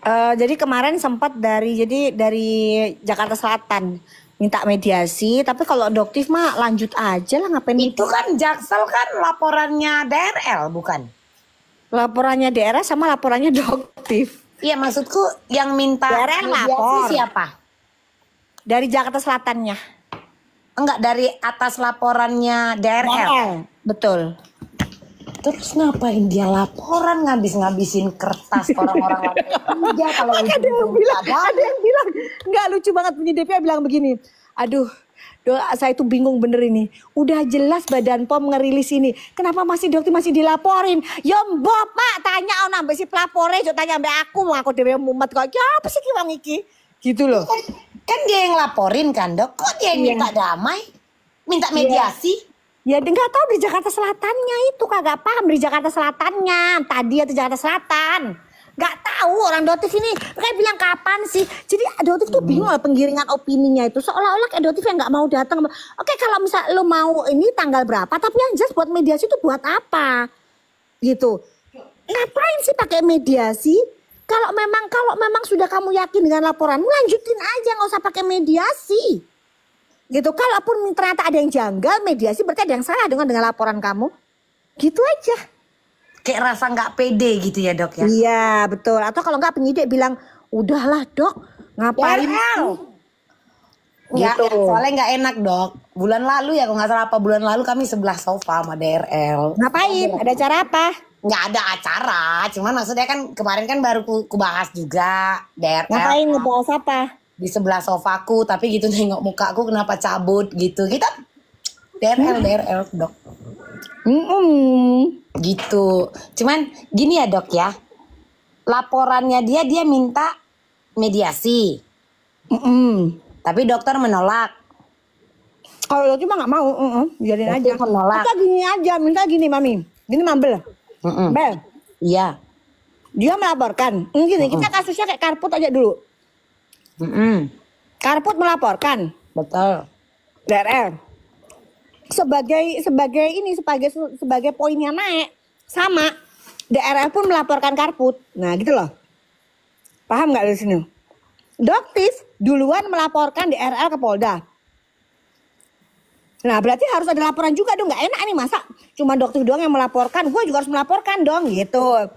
Jadi kemarin sempat dari Jakarta Selatan minta mediasi, tapi kalau adoptif mah lanjut aja lah, ngapain Itu kan Jaksel kan laporannya DRL bukan? laporannya daerah sama laporannya adoptif. Iya maksudku yang minta DRL mediasi lapor. siapa? Dari Jakarta Selatannya. Enggak, dari atas laporannya DRL. Betul. Terus ngapain dia laporan ngabis-ngabisin kertas orang-orang lain? Iya kalau Ada yang bilang, nggak, lucu banget, punya DPA bilang begini. Aduh, saya tuh bingung bener ini. Udah jelas Badan POM ngerilis ini. Kenapa masih dokter masih dilaporin? Ya mbok Pak, tanya on ambek si pelapore, jo tanya ambek aku, mau aku dhewe mumet kok. Ya apa sih ki wong iki? Gitu loh. Kan dia yang laporin kan dok. Kok dia yang minta damai? Minta mediasi? Ya nggak tahu di Jakarta Selatannya itu, kagak paham di Jakarta Selatannya. Tadi atau Jakarta Selatan. Nggak tahu orang adoptif ini kayak bilang kapan sih. Jadi adoptif tuh bingung lah penggiringan opininya itu. Seolah-olah adoptif yang nggak mau datang. Oke, kalau misal lo mau ini tanggal berapa, tapi yang jelas buat mediasi itu buat apa? Gitu. Ngapain sih pakai mediasi? Kalau memang sudah kamu yakin dengan laporan, lanjutin aja, nggak usah pakai mediasi. Gitu. Kalaupun ternyata ada yang janggal, mediasi berarti ada yang salah dengan laporan kamu. Gitu aja. Kayak rasa nggak pede gitu ya dok ya? Iya betul. Atau kalau nggak penyidik bilang, udahlah dok, ngapain? Ya, Gitu. soalnya nggak enak dok. Bulan lalu ya kalau nggak salah apa bulan lalu kami sebelah sofa sama DRL. Ngapain? Ada cara apa? Nggak ada acara, cuman maksudnya kan kemarin kan baru ku bahas juga DRL. Ngapain ngebahas apa? Di sebelah sofaku, tapi gitu nengok mukaku kenapa cabut gitu. Kita DRL dok. Gitu. Cuman gini ya dok ya. Laporannya dia minta mediasi. Tapi dokter menolak. Kalau lo cuma nggak mau, biarin aja. Menolak. Atau gini aja, minta gini mami. Gini mambel. Bel, Iya. dia melaporkan. Gini, kita kasusnya kayak Karput aja dulu. Karput melaporkan. Betul. DRL. Sebagai poinnya naik, sama DRL pun melaporkan Karput. Nah gitu loh. Paham nggak dari sini? Doktif duluan melaporkan DRL ke Polda. Nah berarti harus ada laporan juga dong. Nggak enak nih, masa cuma doktif doang yang melaporkan, gue juga harus melaporkan dong gitu.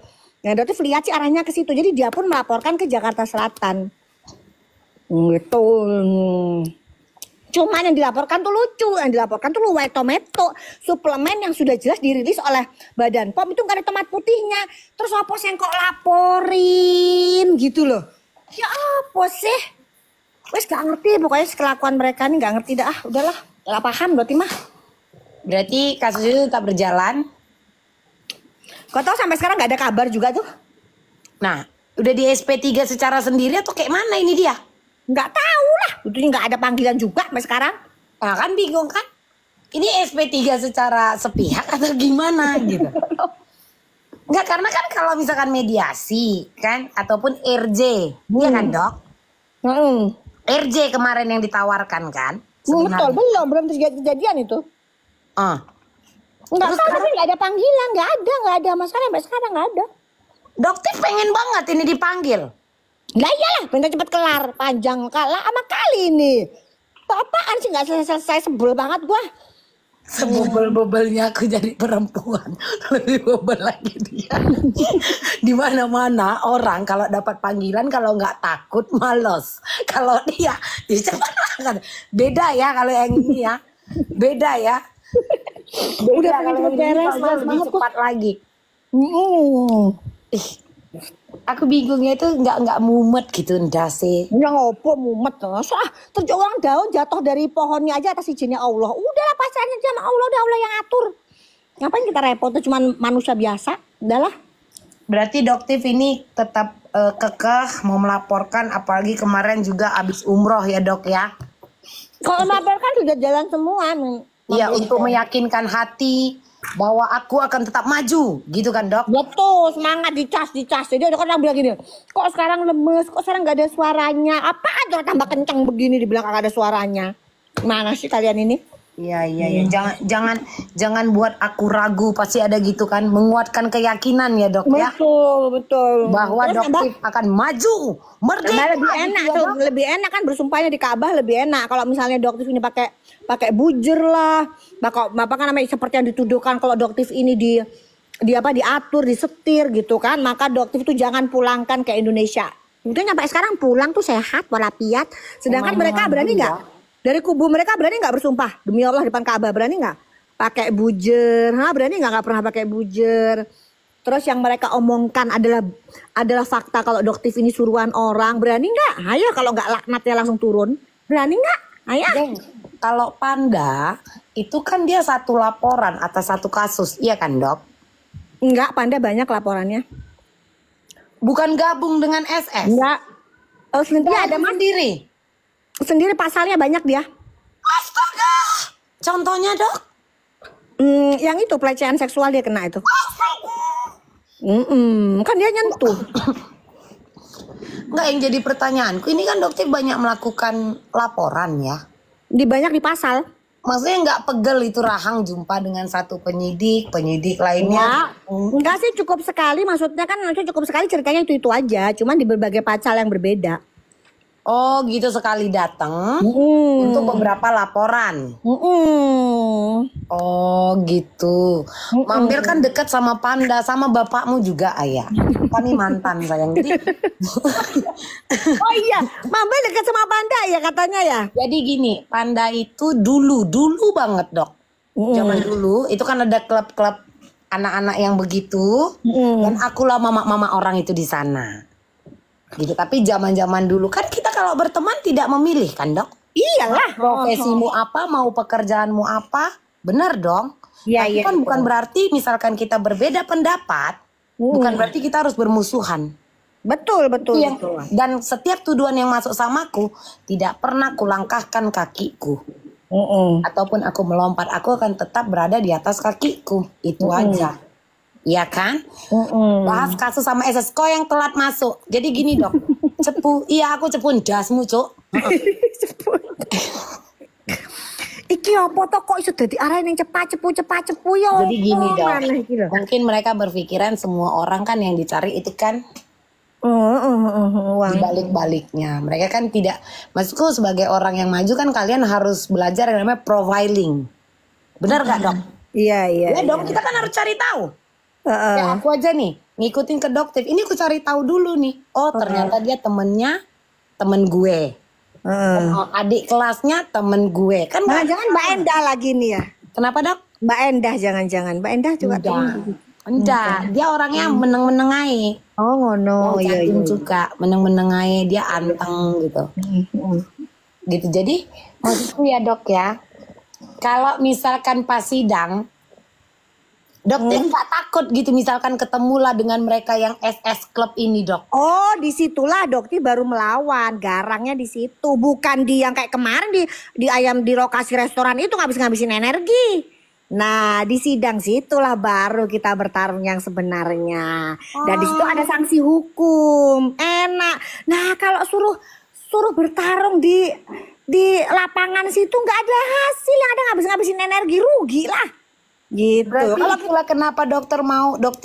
Nah doktif lihat sih arahnya ke situ, jadi dia pun melaporkan ke Jakarta Selatan. Gitu. Cuman yang dilaporkan tuh lucu, yang dilaporkan tuh luwai tomato, suplemen yang sudah jelas dirilis oleh Badan POM itu nggak ada tomat putihnya. Terus apa sih yang kok laporin gitu loh? Ya apa sih? Wes gak ngerti, pokoknya kelakuan mereka nih gak ngerti dah. Udahlah, gak paham berarti mah. Berarti kasus itu tetap berjalan. Kau tahu sampai sekarang gak ada kabar juga tuh? Nah, udah di SP3 secara sendiri atau kayak mana ini dia? Nggak tahu lah, itu nggak ada panggilan juga sampai sekarang. Nah kan bingung kan? Ini SP3 secara sepihak atau gimana gitu? Enggak, karena kan kalau misalkan mediasi kan ataupun RJ, iya kan dok? RJ kemarin yang ditawarkan kan? Betul, belum kejadian itu. Nggak tahu, tapi nggak ada panggilan, nggak ada masalah sampai sekarang nggak ada. Dokter pengen banget ini dipanggil. Lah iyalah, minta cepet kelar, panjang kalah sama kali ini. Apaan sih nggak selesai, sebel banget gua. Sebobel-bobelnya aku jadi perempuan, lebih bobel lagi dia. Di mana-mana orang kalau dapat panggilan kalau nggak takut malos. Kalau dia cepat kan. Beda ya kalau yang ini ya. Beda ya. Udah kalau yang ini beres, lebih cepat lagi. Aku bingungnya itu nggak mumet gitu ndase. Ya ngopo mumet terus orang daun jatuh dari pohonnya aja atas izinnya Allah. Udahlah pasrahnya sama Allah, udah Allah yang atur. Ngapain kita repot, tuh cuman manusia biasa. Udahlah. Berarti doktif ini tetap kekeh mau melaporkan, apalagi kemarin juga abis umroh ya dok ya. Kalau melaporkan sudah jalan semua. Iya, untuk meyakinkan hati bahwa aku akan tetap maju, gitu kan dok? Betul, semangat dicas. Jadi ada orang bilang gini, kok sekarang lemes, kok sekarang nggak ada suaranya? Apaan tuh tambah kencang begini dibilang nggak ada suaranya? Mana sih kalian ini? Iya, iya, iya. Jangan buat aku ragu. Pasti ada gitu kan. Menguatkan keyakinan ya dok ya. Betul. Bahwa Terus doktif akan maju. Merdeka. lebih enak gitu ya, tuh, Dok. lebih enak kan bersumpahnya di Ka'bah lebih enak. Kalau misalnya doktif ini pakai bujer lah, apa kan namanya seperti yang dituduhkan kalau doktif ini di apa diatur, disetir gitu kan, maka doktif itu jangan pulangkan ke Indonesia. Itu sampai sekarang pulang tuh sehat walafiat. Sedangkan mereka berani nggak? Dari kubu mereka berani nggak bersumpah demi Allah depan Ka'bah, berani nggak? Pakai bujer, berani nggak pernah pakai bujer. Terus yang mereka omongkan adalah fakta kalau doktif ini suruhan orang. Berani nggak? Ayo kalau nggak laknatnya langsung turun. Berani nggak? Ayo. Deng, kalau Panda itu kan dia satu laporan atas satu kasus, iya kan dok? Enggak, Panda banyak laporannya. Bukan gabung dengan SS. Enggak. Oh, sendiri ada mas. Sendiri. Sendiri pasalnya banyak dia. Astaga. Contohnya dok? Yang itu pelecehan seksual dia kena itu. Kan dia nyentuh. Enggak, yang jadi pertanyaanku ini kan dokter banyak melakukan laporan ya. Banyak di pasal. Maksudnya nggak pegel itu Rahang jumpa dengan satu penyidik lainnya. Enggak sih, cukup sekali. Maksudnya kan cukup sekali ceritanya itu aja. Cuman di berbagai pasal yang berbeda. Oh gitu, sekali datang untuk beberapa laporan. Oh gitu. Mampir kan dekat sama Panda, sama bapakmu juga ayah. Kami mantan sayang. Jadi Oh iya, Mampir dekat sama Panda ya katanya ya. jadi gini, Panda itu dulu banget dok. Zaman dulu itu kan ada klub-klub anak-anak yang begitu, dan aku lah mama orang itu di sana. Gitu. Tapi zaman dulu kan kita kalau berteman tidak memilih kan dok. Iyalah. Profesimu apa, mau pekerjaanmu apa, benar dong. Iya, Tapi iya. kan bukan berarti misalkan kita berbeda pendapat, bukan berarti kita harus bermusuhan. Betul. Dan setiap tuduhan yang masuk samaku tidak pernah kulangkahkan kakiku. Ataupun aku melompat, aku akan tetap berada di atas kakiku. Itu aja. Iya kan? Bahas kasus sama SS kok yang telat masuk. Jadi gini dok, cepu. Iya aku cepun dasmu cuk. Iki apa to kok iso dadi arah yang cepat cepu ya. Jadi gini dok, Mana iki lho. mungkin mereka berpikiran semua orang kan yang dicari itu kan Uang. di balik-baliknya. Mereka kan tidak, maksudku sebagai orang yang maju kan kalian harus belajar yang namanya profiling. Benar gak dok? Iya. Ya dong, kita kan harus cari tahu. Ya aku aja nih ngikutin ke dokter. Ini aku cari tahu dulu nih. Oh ternyata dia temen gue. Oh, adik kelasnya temen gue. Kan Jangan Mbak Endah lagi nih ya. kenapa dok? Mbak Endah jangan. Mbak Endah juga Enggak. Dia orangnya meneng-meneng aja. Oh ngono. Iya. Juga meneng-meneng aja. Dia anteng gitu. Gitu. Jadi maksudku ya dok ya, kalau misalkan pas sidang dokter nggak takut gitu misalkan ketemulah dengan mereka yang SS Club ini dok. Oh, disitulah dokter baru melawan, garangnya di situ, bukan di yang kayak kemarin di ayam di lokasi restoran itu ngabisin energi. Nah, di sidang situlah baru kita bertarung yang sebenarnya. Dan di situ ada sanksi hukum. Enak. Nah, kalau suruh bertarung di lapangan situ nggak ada hasil, yang ada ngabisin energi, rugi lah. Gitu. Kalau itulah kenapa dokter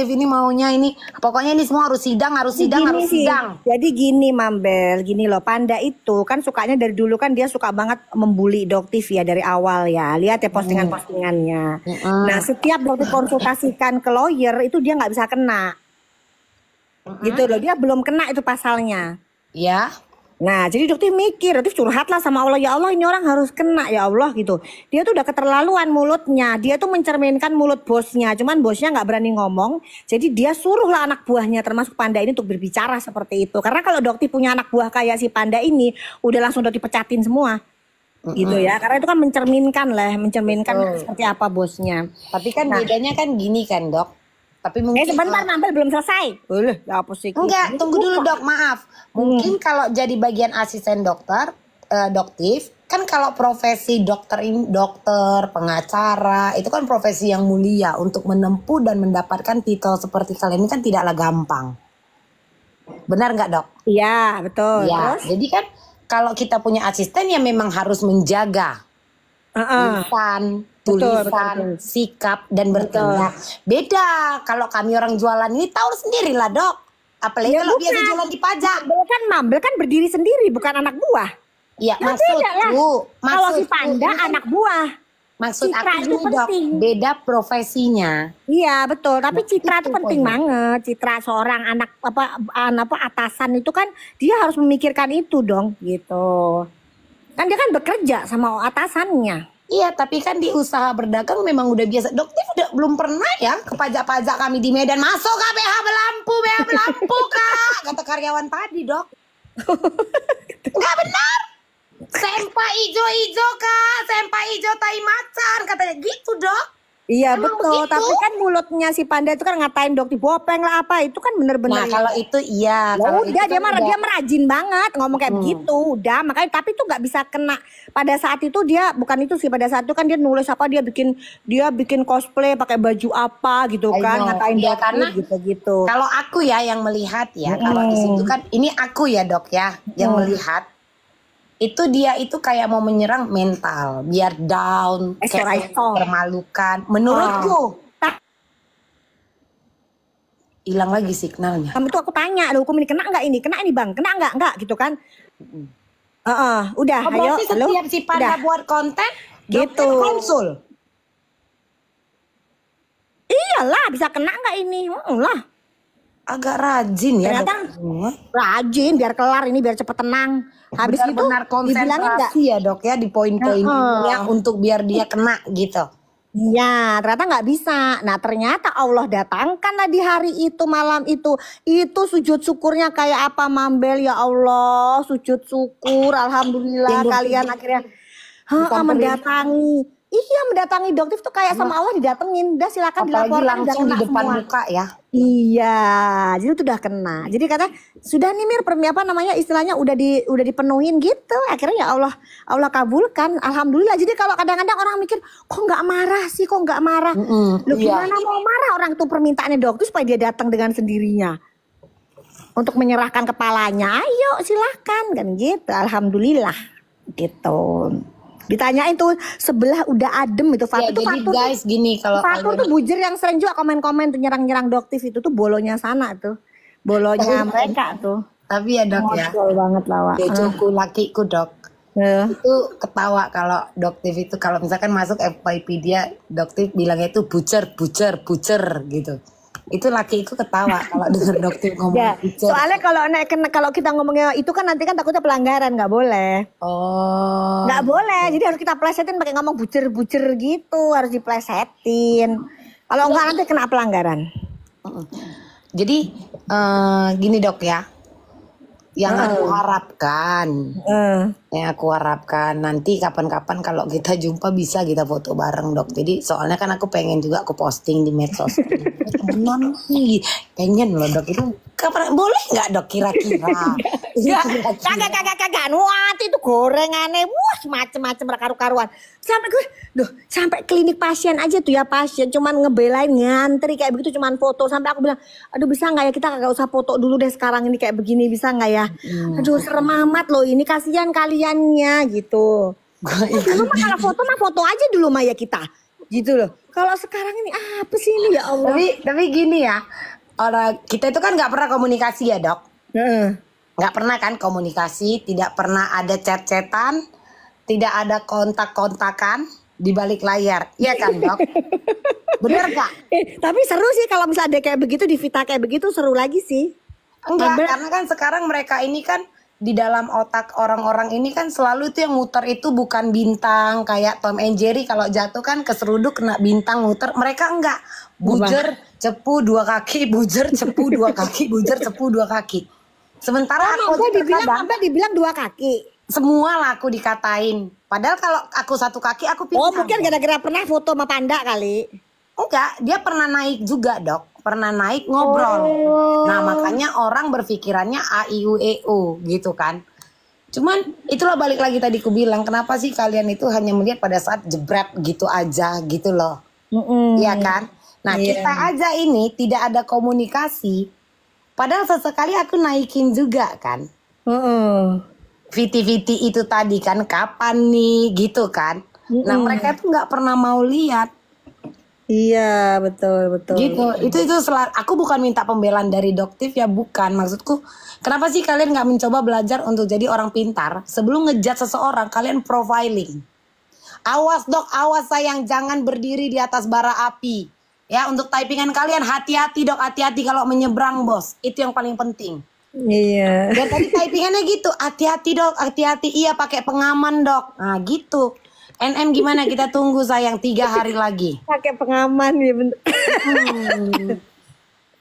ini maunya ini, pokoknya ini semua harus sidang. Jadi gini Mambel, gini loh, Panda itu kan sukanya dari dulu kan dia suka banget membuli doktif ya dari awal ya. Lihat ya postingan-postingannya. Nah setiap dokter konsultasikan ke lawyer itu dia nggak bisa kena. Gitu loh, dia belum kena itu pasalnya. Ya. Nah jadi dokter mikir, dokter curhat lah sama Allah, ya Allah ini orang harus kena ya Allah gitu. Dia tuh udah keterlaluan mulutnya, dia tuh mencerminkan mulut bosnya, cuman bosnya nggak berani ngomong. Jadi dia suruhlah anak buahnya termasuk Panda ini untuk berbicara seperti itu. Karena kalau dokter punya anak buah kayak si Panda ini, udah langsung udah dipecatin semua. Gitu ya, karena itu kan mencerminkan seperti apa bosnya. Tapi kan bedanya kan gini kan dok. Tapi mungkin sebentar Mambel belum selesai. Boleh, ya apa sih? Enggak, tunggu dulu dok, maaf. Mungkin kalau jadi bagian asisten dokter, doktif, kan kalau profesi dokter ini, dokter, pengacara, itu kan profesi yang mulia untuk menempuh dan mendapatkan titel seperti kalian ini kan tidaklah gampang. Benar nggak dok? Iya, betul. Ya, Terus? jadi kan kalau kita punya asisten ya memang harus menjaga lisan, Betul, tulisan, betul. sikap dan bertindak. Beda kalau kami orang jualan ini tahu sendirilah dok. Apalagi Ya kalau biasa bukan. jualan di pajak. Mambel kan berdiri sendiri, bukan anak buah. Ya Ya beda lah. Kalau si Panda ini kan anak buah. maksud Citra aku itu gini dok, penting. beda profesinya. Iya betul, tapi citra itu itu penting poinnya. banget. Citra seorang anak apa atasan itu kan dia harus memikirkan itu dong, gitu. Kan dia kan bekerja sama atasannya. Iya, tapi kan di usaha berdagang memang udah biasa. Dokter udah belum pernah ya ke pajak-pajak kami di Medan. Masuk kak BH Belampu kak. Kata karyawan tadi dok. Enggak benar. Sempak ijo-ijo kak. Sempak ijo tai macan. Katanya gitu dok. Iya Emang betul, begitu? tapi kan mulutnya si Panda itu kan ngatain Dokti Bopeng lah apa, itu kan bener-bener. Nah kalau itu iya. Ya Kalau udah itu dia kan dia merajin banget ngomong kayak begitu, udah makanya tapi itu nggak bisa kena pada saat itu dia bukan itu sih pada saat itu kan dia nulis apa dia bikin cosplay pakai baju apa gitu I kan know. ngatain Iya, Dokti karena gitu-gitu. Kalau aku ya yang melihat ya, kalau di situ kan ini aku ya dok ya yang melihat itu dia itu kayak mau menyerang mental, biar down, kayak termalukan. Menurutku hilang lagi signalnya. Kamu tuh aku tanya, ada hukum ini kena ini bang, kena nggak gitu kan? Udah, Oh, ayo, berarti halo. setiap si Panda Udah. buat konten, Gitu. dokter konsul. Iyalah bisa kena nggak ini? Lah. Agak rajin ya. Ternyata rajin biar kelar ini biar cepet tenang. Habis itu benar dibilangin nggak? konsentrasi ya dok ya di poin-poin ya untuk biar dia kena gitu. Iya, ternyata nggak bisa. Nah, ternyata Allah datangkanlah di hari itu, malam itu. Itu sujud syukurnya kayak apa, Mambel? Ya Allah, sujud syukur. Alhamdulillah kalian akhirnya mendatangi. Iya, mendatangi Doktif tuh kayak sama Allah didatengin. Udah silakan Apalagi dilaporkan, udah langsung di kena depan semua. muka ya. Iya, jadi itu udah kena. Jadi kata sudah nih Mir, apa namanya istilahnya udah dipenuhin gitu. Akhirnya ya Allah kabulkan. Alhamdulillah. Jadi kalau kadang-kadang orang mikir kok nggak marah sih, kok nggak marah. Loh gimana mau marah orang itu permintaannya dokter supaya dia datang dengan sendirinya untuk menyerahkan kepalanya. Ayo silahkan kan gitu. Alhamdulillah gitu. Ditanyain tuh sebelah udah adem itu Fatur. Ya, Itu jadi Fatur guys gini kalau Fatur tuh bujir yang sering juga komen-komen tuh nyerang-nyerang Doktif itu tuh bolonya sana tuh. Bolonya mereka tuh. tapi ya dok ya. Ngocol banget lah Wak. Becoku lakiku dok. Itu ketawa kalau Doktif itu kalau misalkan masuk FYP dia Doktif bilangnya itu bucer gitu. Itu lakiku ketawa kalau denger Doktif ngomong Ya, bucer. soalnya kalau kita ngomongnya itu kan nanti kan takutnya pelanggaran, nggak boleh. Oh. Nggak boleh, jadi harus kita plesetin pakai ngomong bucer gitu, harus diplesetin. Kalau enggak nanti kena pelanggaran. Jadi gini dok ya, yang aku harapkan, nanti kapan-kapan kalau kita jumpa bisa kita foto bareng dok. Jadi soalnya kan aku pengen juga aku posting di medsos. Benar nih, pengen loh dok itu. Kapan boleh nggak dok kira-kira? Kagak. Wah, itu gorengannya, wah macem-macem karu-karuan. Sampai klinik pasien aja tuh ya pasien cuman ngebelain ngantri kayak begitu cuman foto sampai aku bilang, aduh bisa nggak ya kita kagak usah foto dulu deh sekarang ini kayak begini bisa nggak ya? Aduh serem amat loh ini kasihan kaliannya gitu. Dulu mah kalau foto mah foto aja dulu mah ya kita gitu loh. Kalau sekarang ini apa sih ini ya Allah? Tapi gini ya, orang kita itu kan nggak pernah komunikasi ya dok. Nggak pernah kan komunikasi, tidak pernah ada chat-chatan, tidak ada kontak-kontakan di balik layar, iya kan dok? Bener gak? Tapi seru sih kalau misalnya ada kayak begitu di Vita kayak begitu seru lagi sih. Enggak, karena kan sekarang mereka ini kan di dalam otak orang-orang ini kan selalu itu yang muter itu bukan bintang kayak Tom and Jerry kalau jatuh kan keseruduk kena bintang muter. Mereka enggak bujer cepu dua kaki, bujer cepu dua kaki, bujer cepu dua kaki. Sementara aku dibilang dua kaki. Semua lah aku dikatain. Padahal kalau aku satu kaki aku pintar. Oh mungkin gara-gara pernah foto sama Panda kali. Enggak, dia pernah naik juga dok. Pernah naik ngobrol. Nah makanya orang berpikirannya A I U E O gitu kan. Cuman itulah balik lagi tadi ku bilang kenapa sih kalian itu hanya melihat pada saat jebret gitu aja gitu loh. Iya kan. Nah kita aja ini tidak ada komunikasi. Padahal sesekali aku naikin juga kan. Viti-viti itu tadi kan kapan nih gitu kan. Nah mereka itu nggak pernah mau lihat. Iya, betul, betul. Gitu. Aku bukan minta pembelaan dari doktif ya, bukan. Maksudku, kenapa sih kalian nggak mencoba belajar untuk jadi orang pintar? Sebelum ngejat seseorang, kalian profiling. Awas dok, awas sayang, jangan berdiri di atas bara api. Ya, untuk typingan kalian, hati-hati dok, hati-hati kalau menyeberang bos. Itu yang paling penting. Iya. Dan tadi typingannya gitu, hati-hati dok, hati-hati. Iya, pakai pengaman dok. Nah gitu. NM gimana, kita tunggu sayang 3 hari lagi. Pakai pengaman ya bener.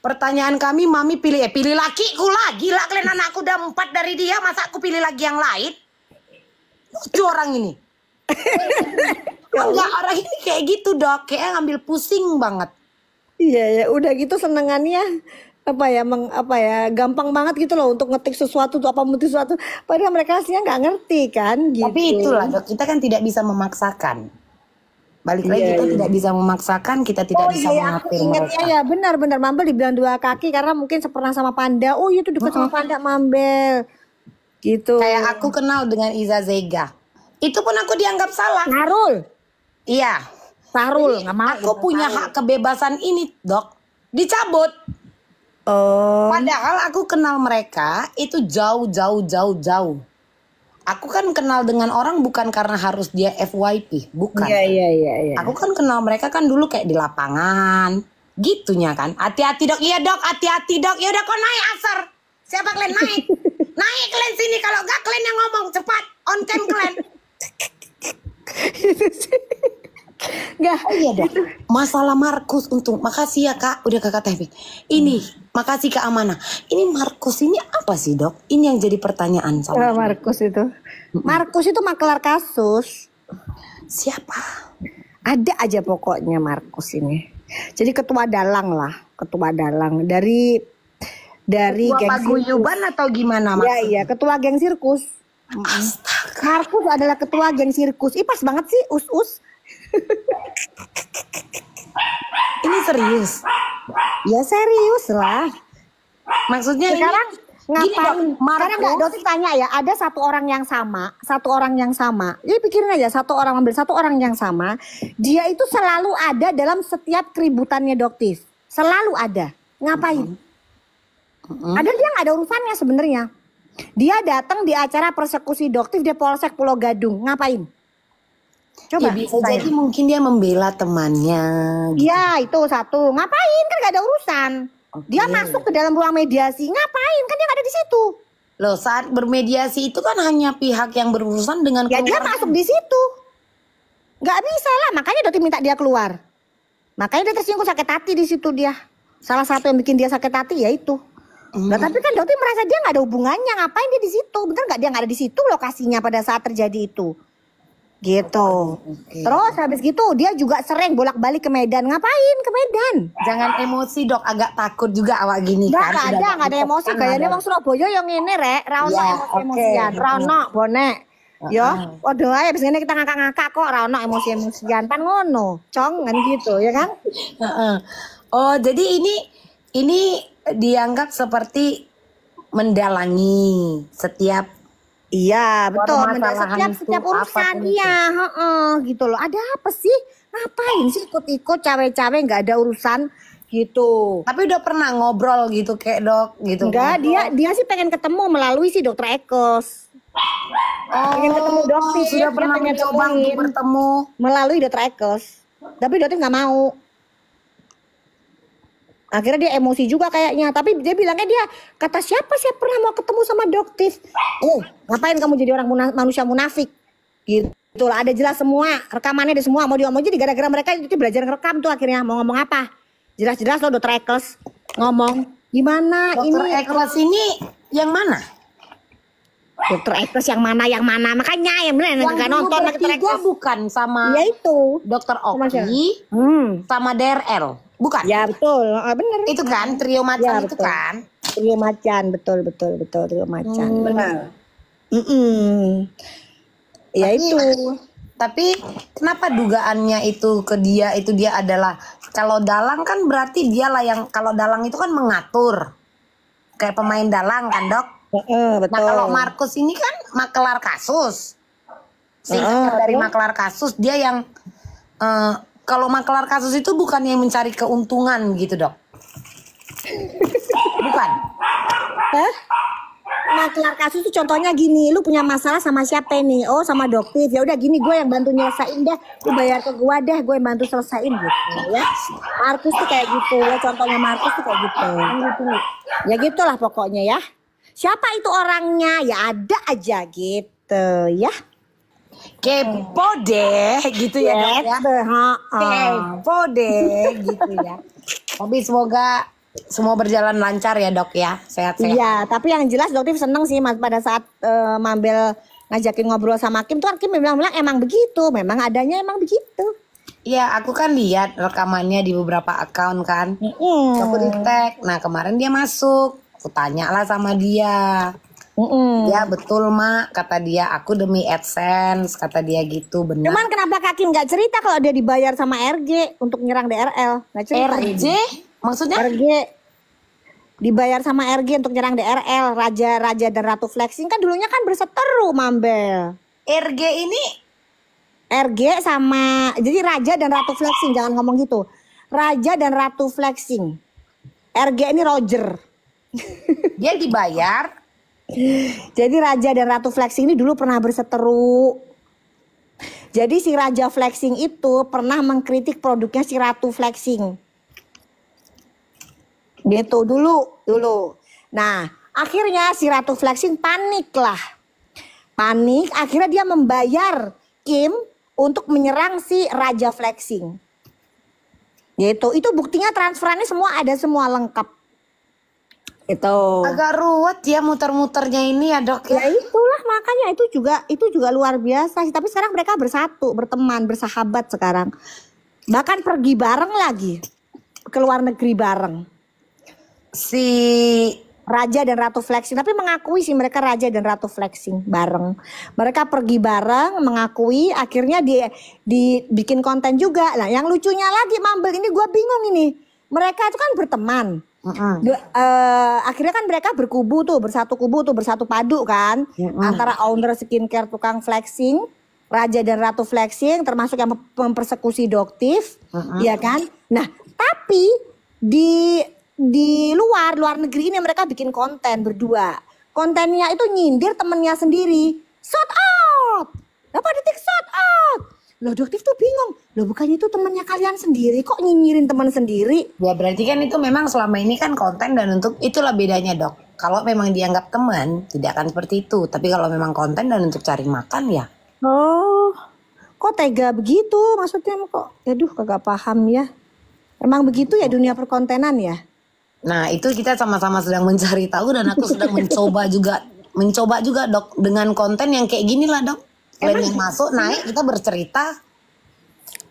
Pertanyaan kami, mami pilih lakiku lah. Gila kalian, anakku udah 4 dari dia, masa aku pilih lagi yang lain? Lucu orang ini. Enggak, orang ini kayak gitu dok, kayak ngambil pusing banget. Iya ya, udah gitu senengannya gampang banget gitu loh untuk ngetik sesuatu tuh, ngetik sesuatu. Padahal mereka aslinya nggak ngerti kan gitu. Tapi itulah dok, kita kan tidak bisa memaksakan. Balik lagi, kita tidak bisa memaksakan, kita tidak bisa mengatur mereka. Ya benar-benar Mambel dibilang 2 kaki karena mungkin pernah sama Panda. Oh iya tuh dekat sama Panda Mambel. Gitu. Kayak aku kenal dengan Iza Zega. Itu pun aku dianggap salah. Sarul. Iya. Sarul, nggak mau. Aku punya hak kebebasan ini dok, dicabut. Oh. Padahal aku kenal mereka itu jauh. Aku kan kenal dengan orang bukan karena harus dia FYP, bukan. Iya. Aku kan kenal mereka kan dulu kayak di lapangan, gitunya kan. Hati-hati dok, iya dok, hati-hati dok. Ya udah kau naik asar. Siapa kalian naik? Naik kalian sini, kalau enggak kalian yang ngomong cepat on cam kalian. Nggak. Oh iya dok. Masalah Markus untung. Makasih ya kak, udah kakak typing. Ini, makasih Kak Amanah. Ini Markus ini apa sih dok? Ini yang jadi pertanyaan sama. Markus itu. Markus itu makelar kasus. Siapa? Ada aja pokoknya Markus ini. Jadi ketua dalang dari Ketua geng paguyuban atau gimana maksudnya? Iya, ketua geng sirkus. Astaga. Markus adalah ketua geng sirkus. Ih pas banget sih us. Ini serius? Ya serius lah. Maksudnya Sekarang ini gini ngapain? dok, Sekarang nggak Doti tanya ya, ada satu orang yang sama. Jadi pikirin aja, ambil satu orang yang sama. Dia itu selalu ada dalam setiap keributannya Doktif. Selalu ada. Ngapain? Ada dia nggak ada urusannya sebenarnya. Dia datang di acara persekusi Doktif di Polsek Pulau Gadung. Ngapain? Coba. Ya bisa jadi mungkin dia membela temannya. Iya itu satu. Ngapain? Kan nggak ada urusan. Dia masuk ke dalam ruang mediasi. Ngapain? Kan dia nggak ada di situ. Loh, saat bermediasi itu kan hanya pihak yang berurusan dengan Ya dia masuk di situ. Nggak bisa lah. Makanya Doti minta dia keluar. Makanya dia tersinggung sakit hati di situ dia. Salah satu yang bikin dia sakit hati ya itu. Nah, tapi kan Doti merasa dia nggak ada hubungannya. Ngapain dia di situ? Bener nggak dia nggak ada di situ lokasinya pada saat terjadi itu. Gitu. Terus habis gitu dia juga sering bolak-balik ke Medan. Ngapain ke Medan? Jangan emosi dok, agak takut juga awak gini kan. Nggak ada emosi. Kayaknya emang Surabaya yang ini rek. Rano emosi-emosian. Rano bonek. Ya, waduh aja abis ini kita ngakak-ngakak kok Rano emosi-emosian. Pan ngono. Cong kan gitu ya kan. Oh jadi ini dianggap seperti mendalangi setiap. Iya betul, permasalahan setiap itu, urusan apapun itu. iya, gitu loh. Ada apa sih? Ngapain sih ikut-ikut cawe-cawe nggak ada urusan gitu? Tapi udah pernah ngobrol gitu kayak dok gitu? Enggak, dia sih pengen ketemu melalui si dokter Ekos. Pengen ketemu dokter, sudah pernah pengen mencoba untuk bertemu melalui dokter Ekos. Tapi dokter nggak mau. Akhirnya dia emosi juga kayaknya. Tapi dia bilangnya kata siapa pernah mau ketemu sama Doktif. Ngapain kamu jadi orang manusia munafik? Gitu lah, ada jelas semua. Rekamannya ada semua. Mau diomong jadi gara-gara mereka itu belajar ngerekam tuh akhirnya. Mau ngomong apa? Jelas-jelas loh Dokter Ekles ngomong. Gimana Dokter ini? Ekles ini yang mana? Dokter Ekles yang mana? Makanya yang bener yang nggak nonton Dokter Ekles. Bukan sama Ya itu. Dokter Oki sama DRL. Bukan? Ya betul, bener. Itu kan trio macan Ya, itu betul. kan? Trio macan, betul trio macan. Benar. Ya itu. Tapi kenapa dugaannya itu ke dia adalah kalau dalang kan berarti dialah yang kalau dalang itu kan mengatur kayak pemain dalang kan dok? Betul. Nah kalau Markus ini kan makelar kasus. Singkatan dari maklar kasus, dia yang kalau maklar kasus itu bukan yang mencari keuntungan gitu dok. Bukan. Hah? Maklar kasus itu contohnya gini, lu punya masalah sama siapa nih? Oh sama Doktif, ya udah gini gue yang bantu nyelesain dah, lu bayar ke gue dah, gue yang bantu selesain gitu ya. Markus tuh kayak gitu ya, contohnya Markus tuh kayak gitu. Ya gitulah pokoknya ya. Siapa itu orangnya? Ya ada aja gitu ya. Kepo deh gitu ya dok ya. Gitu, Kepo deh gitu ya. Tapi semoga semua berjalan lancar ya dok ya, sehat-sehat. Iya, tapi yang jelas Doktif seneng sih Mas pada saat Mambel ngajakin ngobrol sama Kim tuh Kim bilang emang begitu, memang adanya emang begitu. Iya, aku kan lihat rekamannya di beberapa account kan. Aku di tag. Nah kemarin dia masuk, aku tanya lah sama dia. Ya betul mak, kata dia aku demi AdSense, kata dia gitu benar. Cuman kenapa Kak Kim nggak cerita kalau dia dibayar sama RG untuk nyerang DRL? Nggak cerita. RJ? Maksudnya? RG dibayar sama RG untuk nyerang DRL, Raja dan Ratu Flexing kan dulunya kan berseteru Mambel. RG ini RG sama jadi Raja dan Ratu Flexing, jangan ngomong gitu. Raja dan Ratu Flexing. RG ini Roger. dia dibayar. Jadi Raja dan Ratu Flexing ini dulu pernah berseteru. Jadi si Raja Flexing itu pernah mengkritik produknya si Ratu Flexing. Gitu dulu. Nah, akhirnya si Ratu Flexing panik lah. Panik, akhirnya dia membayar Kim untuk menyerang si Raja Flexing. Gitu. Itu buktinya transferannya semua ada, semua lengkap. Itu. Agak ruwet ya muter-muternya ini ya dok Ya ya. itulah makanya itu juga luar biasa sih. Tapi sekarang mereka bersatu, berteman, bersahabat sekarang. Bahkan pergi bareng lagi ke luar negeri bareng. Si Raja dan Ratu Flexing, tapi mengakui sih mereka Raja dan Ratu Flexing bareng. Mereka pergi bareng, mengakui, akhirnya dibikin konten juga. Nah, yang lucunya lagi Mambel ini gue bingung ini. Mereka itu kan berteman. Akhirnya kan mereka berkubu tuh, bersatu padu kan. Antara owner skincare tukang flexing, Raja dan Ratu Flexing, termasuk yang mempersekusi Doktif, ya kan. Nah, tapi di luar negeri ini mereka bikin konten berdua. Kontennya itu nyindir temennya sendiri. Shout out. Berapa detik shout out? Loh Doktif tuh bingung. Loh bukannya itu temennya kalian sendiri kok nyinyirin teman sendiri? ya berarti kan itu memang selama ini kan konten dan untuk itulah bedanya dok. Kalau memang dianggap teman tidak akan seperti itu. Tapi kalau memang konten dan untuk cari makan ya. Oh, kok tega begitu? Maksudnya kok? Aduh kagak paham ya. Emang begitu ya dunia perkontenan ya? Nah itu kita sama-sama sedang mencari tahu dan aku sedang mencoba juga dok dengan konten yang kayak gini lah dok. Selain yang masuk naik kita bercerita.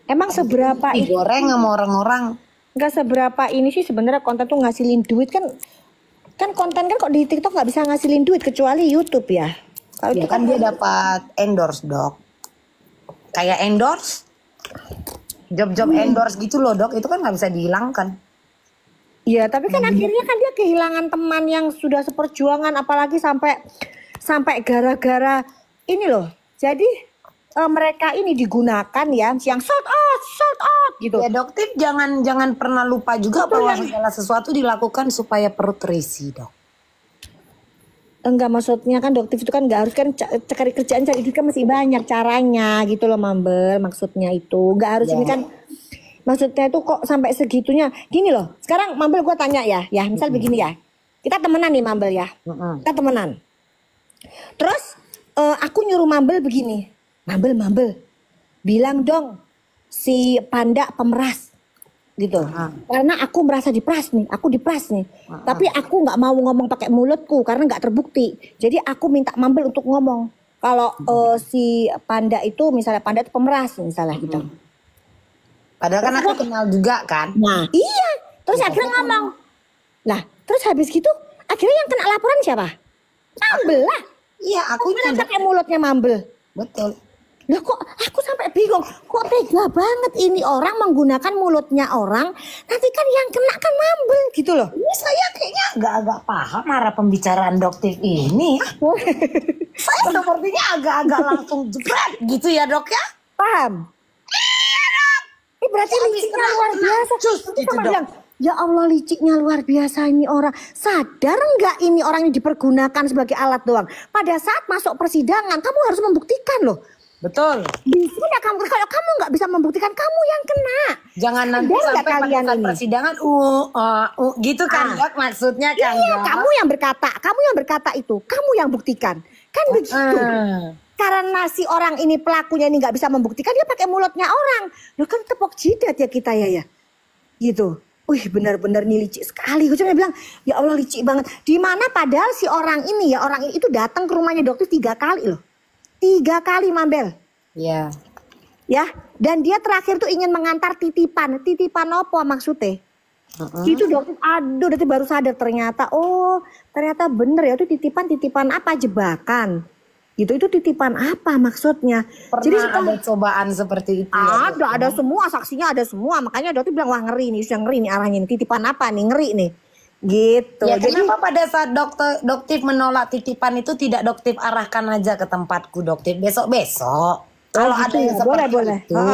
Emang seberapa ini? Digoreng sama orang-orang. Nggak seberapa ini sih sebenarnya konten tuh ngasilin duit kan konten kan kok di TikTok nggak bisa ngasilin duit kecuali YouTube ya. Kalau Ya itu kan dia dapat endorse dok. Kayak endorse. Job-job endorse gitu loh dok. Itu kan nggak bisa dihilangkan. iya, tapi kan akhirnya kan dia kehilangan teman yang sudah seperjuangan, apalagi sampai gara-gara ini loh. Jadi mereka ini digunakan ya, yang shout out gitu. Ya dokter jangan pernah lupa juga bahwa segala sesuatu dilakukan supaya perut terisi dok. Enggak, maksudnya kan Doktif itu kan nggak harus kan cari kerjaan, cari duit kan masih banyak caranya gitu loh Mambel. Maksudnya itu nggak harus ini kan. Maksudnya itu kok sampai segitunya. Gini loh, sekarang Mambel gue tanya ya misal begini ya. Kita temenan nih Mambel ya. Kita temenan. Terus aku nyuruh Mambel begini. Mambel, bilang dong si Panda pemeras gitu. Karena aku merasa diperas nih, aku diperas nih. Tapi aku nggak mau ngomong pakai mulutku karena nggak terbukti. Jadi aku minta Mambel untuk ngomong. Kalau si Panda itu misalnya Panda itu pemeras misalnya gitu. Padahal kan aku kenal juga kan. Nah iya, terus akhirnya ngomong. Lah terus habis gitu akhirnya yang kena laporan siapa? Mambel lah. Iya aku Yang pakai mulutnya Mambel. Betul. Loh kok aku sampai bingung, kok tega banget ini orang menggunakan mulutnya orang, nanti kan yang kena kan Mambel gitu loh. Ini saya kayaknya agak-agak paham arah pembicaraan dokter ini. Saya Sepertinya agak-agak langsung jebret gitu ya dok ya. Paham? Ini berarti liciknya luar biasa. Cus, Terus gitu, sama Dok. bilang, ya Allah liciknya luar biasa ini orang. Sadar nggak ini orang ini dipergunakan sebagai alat doang. Pada saat masuk persidangan kamu harus membuktikan loh. Betul. Bisa nggak kamu, kalau kamu nggak bisa membuktikan kamu yang kena. Jangan nanti Sadar nggak sampai pada kalian saat ini? persidangan gitu kan dok maksudnya kan Iya, dok. kamu yang berkata itu, kamu yang buktikan. Kan begitu. Karena si orang ini pelakunya ini nggak bisa membuktikan, dia pakai mulutnya orang. Loh kan tepok jidat ya kita ya. Gitu. Wih benar-benar nih licik sekali. Gue cuma bilang, ya Allah licik banget. Di mana padahal si orang ini itu datang ke rumahnya dokter 3 kali loh. 3 kali Mambel. Iya. Ya, dan dia terakhir tuh ingin mengantar titipan. Titipan apa maksudnya? Itu dokter, aduh dokter baru sadar ternyata bener ya itu titipan apa jebakan. Itu titipan apa maksudnya? Pernah Jadi ada cobaan seperti itu ya, Dok? ada semua saksinya ada semua. Makanya dokter bilang wah ngeri nih, sudah ngeri nih arahnya nih. Titipan apa nih ngeri nih. Gitu. Ya, Jadi kenapa pada saat dokter menolak titipan itu tidak dokter arahkan aja ke tempatku dokter besok-besok. Kalau gitu ada yang ya, seperti boleh. itu,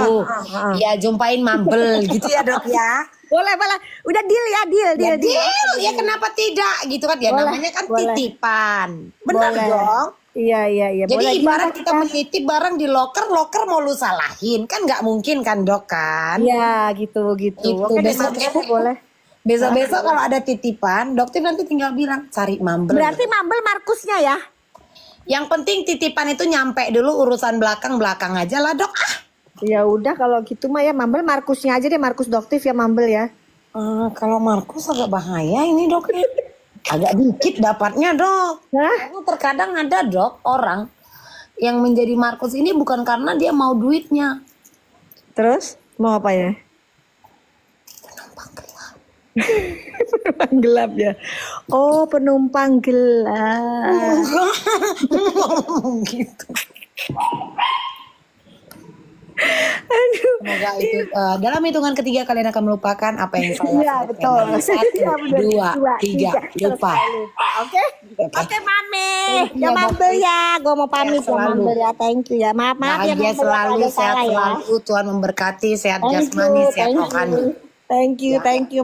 ya jumpain Mambel gitu ya dok ya. boleh. Udah deal ya, deal. Ya kenapa tidak gitu kan ya Boleh, namanya kan boleh. titipan. Benar Boleh. dong. Iya. Jadi Boleh, ibarat gimana kita menitip barang di loker mau lu salahin kan nggak mungkin kan dok kan? Iya gitu. Gitu, Oke deh, besok- Mambel, boleh. Besok-besok kalau ada titipan, dokter nanti tinggal bilang cari Mambel. Berarti Mambel Markusnya ya? Yang penting titipan itu nyampe dulu, urusan belakang aja lah dok. Ya udah kalau gitu mah ya Mambel Markusnya aja deh, Markus Doktif ya Mambel ya. Kalau Markus agak bahaya ini dok. Agak dikit dapatnya dok. Hah? Karena terkadang ada dok orang yang menjadi Markus ini bukan karena dia mau duitnya. Terus mau apa ya? Penumpang gelap. Penumpang gelap ya. Oh penumpang gelap. Gitu. Aduh. Semoga itu dalam hitungan ketiga kalian akan melupakan apa yang saya Iya betul. sampaikan. 1, Iya, bener. 2, 3, lupa. Oke. Oke Mami. Ya Iya, Mambel ya. Gue mau pamit ya selalu. Mambel ya. Thank you ya. Maaf ya Bahagia Mambel, selalu, kalau ada sehat salah ya. selalu. Tuhan memberkati, sehat Thank jasmani, you, sehat thank rohani. you. Thank you.